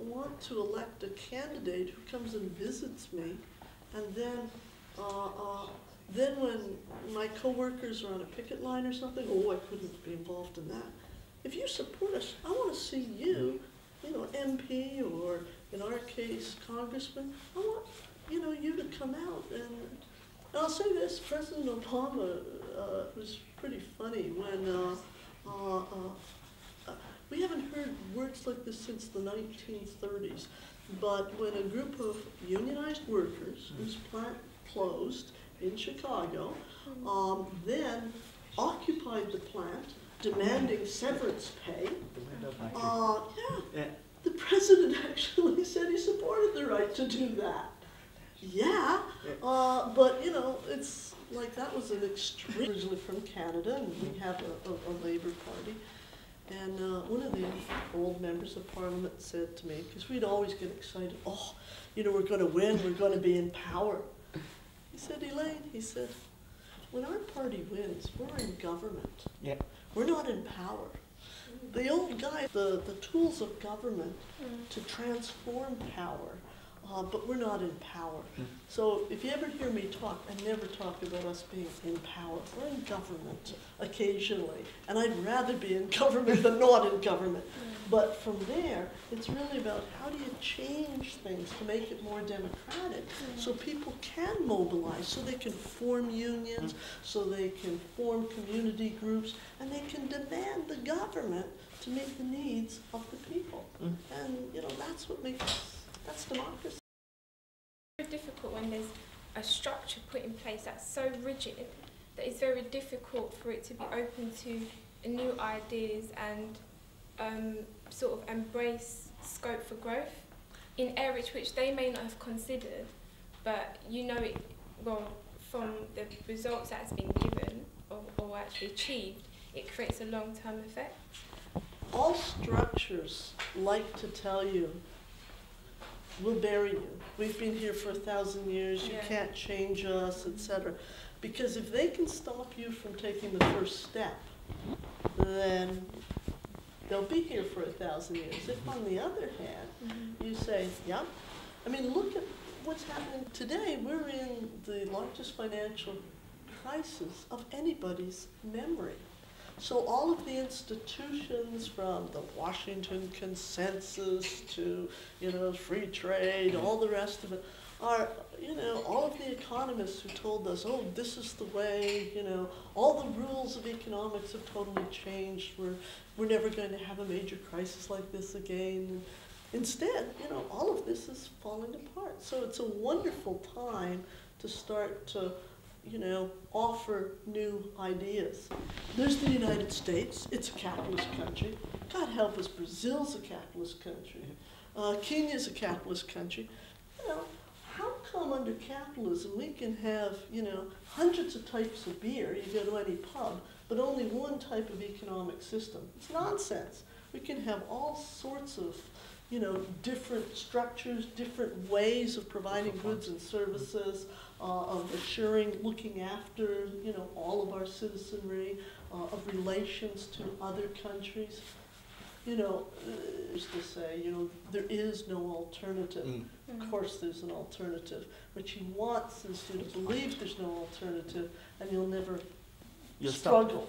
want to elect a candidate who comes and visits me, and then when my coworkers are on a picket line or something, oh, I couldn't be involved in that. If you support us, I want to see you, MP, or in our case, congressman. I want, you to come out. And I'll say this, President Obama was pretty funny when we haven't heard words like this since the 1930s, but when a group of unionized workers whose plant closed in Chicago, then occupied the plant, demanding severance pay. The president actually said he supported the right to do that. But it's like that was an extreme. Originally from Canada, and we have a Labour Party. And one of the old members of Parliament said to me, because we'd always get excited, oh, we're going to win, we're going to be in power. He said, Elaine, he said, when our party wins, we're in government. Yeah. We're not in power. The old guy, the tools of government to transform power, but we're not in power. So if you ever hear me talk, I never talk about us being in power. We're in government occasionally, and I'd rather be in government than not in government. But from there, it's really about how do you change things to make it more democratic so people can mobilize, so they can form unions, so they can form community groups, and they can demand the government to meet the needs of the people. And that's what that's democracy. It's very difficult when there's a structure put in place that's so rigid that it's very difficult for it to be open to new ideas and sort of embrace scope for growth in areas which they may not have considered, but from the results that's been given or actually achieved, it creates a long-term effect. All structures like to tell you, we'll bury you. We've been here for 1,000 years, you can't change us, etc. Because if they can stop you from taking the first step, then they'll be here for 1,000 years. If on the other hand, you say, look at what's happening today. We're in the largest financial crisis of anybody's memory. So all of the institutions, from the Washington Consensus to, free trade, all the rest of it, are, all of the economists who told us, oh, this is the way, all the rules of economics have totally changed. We're never going to have a major crisis like this again. Instead, all of this is falling apart. So it's a wonderful time to start to offer new ideas. There's the United States. It's a capitalist country. God help us, Brazil's a capitalist country. Kenya's a capitalist country. How come under capitalism we can have, hundreds of types of beer, you go to any pub, but only one type of economic system? It's nonsense. We can have all sorts of different structures, different ways of providing goods and services, of assuring, looking after, all of our citizenry, of relations to other countries. Used to say, there is no alternative. Of course there's an alternative. What she wants is you to believe there's no alternative, and you'll never struggle.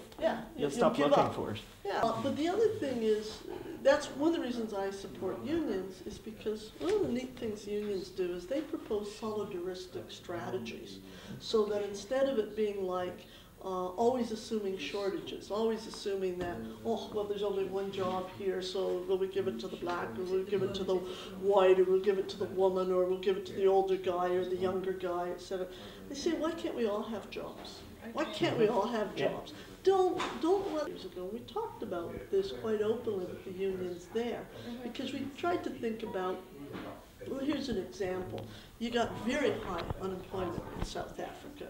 You'll stop looking for it. But the other thing is, that's one of the reasons I support unions, is because one of the neat things unions do is they propose solidaristic strategies, so that instead of it being like always assuming shortages, always assuming that, oh, well, there's only one job here, so will we give it to the black, or we'll give it to the white, or we'll give it to the woman, or we'll give it to the older guy or the younger guy, etc. They say, why can't we all have jobs? Why can't we all have jobs? Don't let years ago. We talked about this quite openly with the unions there, because we tried to think about, well, here's an example. You got very high unemployment in South Africa,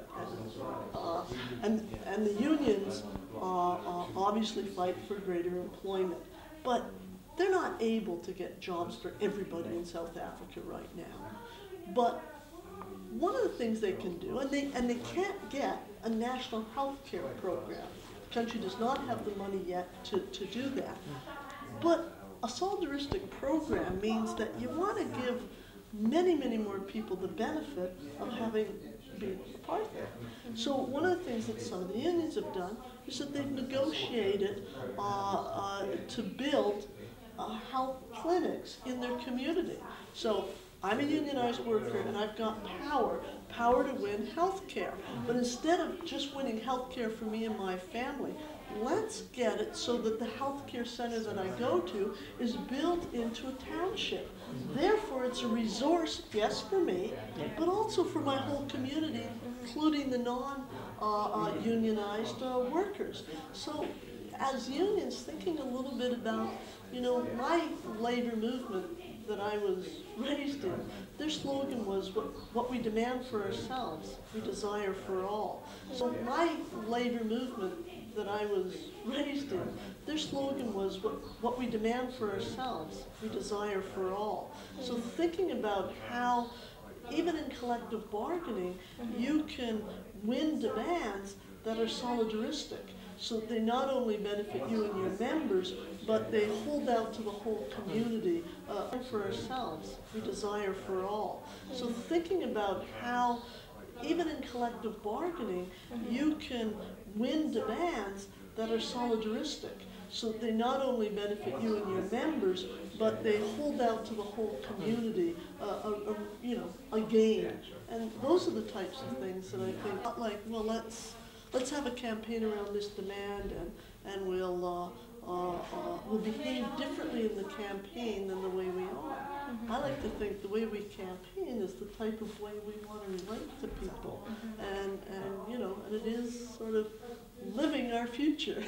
and the unions obviously fight for greater employment, but they're not able to get jobs for everybody in South Africa right now. But one of the things they can do, and they can't get a national health care program. The country does not have the money yet to do that. But a solidaristic program means that you want to give many, many more people the benefit of having been a part there. So one of the things that some of the unions have done is that they've negotiated to build health clinics in their community. So I'm a unionized worker and I've got power to win health care. But instead of just winning health care for me and my family, let's get it so that the health care center that I go to is built into a township. Therefore, it's a resource, yes, for me, but also for my whole community, including the non-unionized workers. So as unions, thinking a little bit about, my labor movement that I was raised in, their slogan was, what we demand for ourselves, we desire for all. So my labor movement that I was raised in, their slogan was, what we demand for ourselves, we desire for all. So thinking about how, even in collective bargaining, you can win demands that are solidaristic, so that they not only benefit you and your members, but they hold out to the whole community. For ourselves, we desire for all. So thinking about how, even in collective bargaining, you can win demands that are solidaristic, so that they not only benefit you and your members, but they hold out to the whole community a gain. And those are the types of things that I think, not like, well, let's have a campaign around this demand, and we'll behave differently in the campaign than the way we are. I like to think the way we campaign is the type of way we want to relate to people, and it is sort of living our future.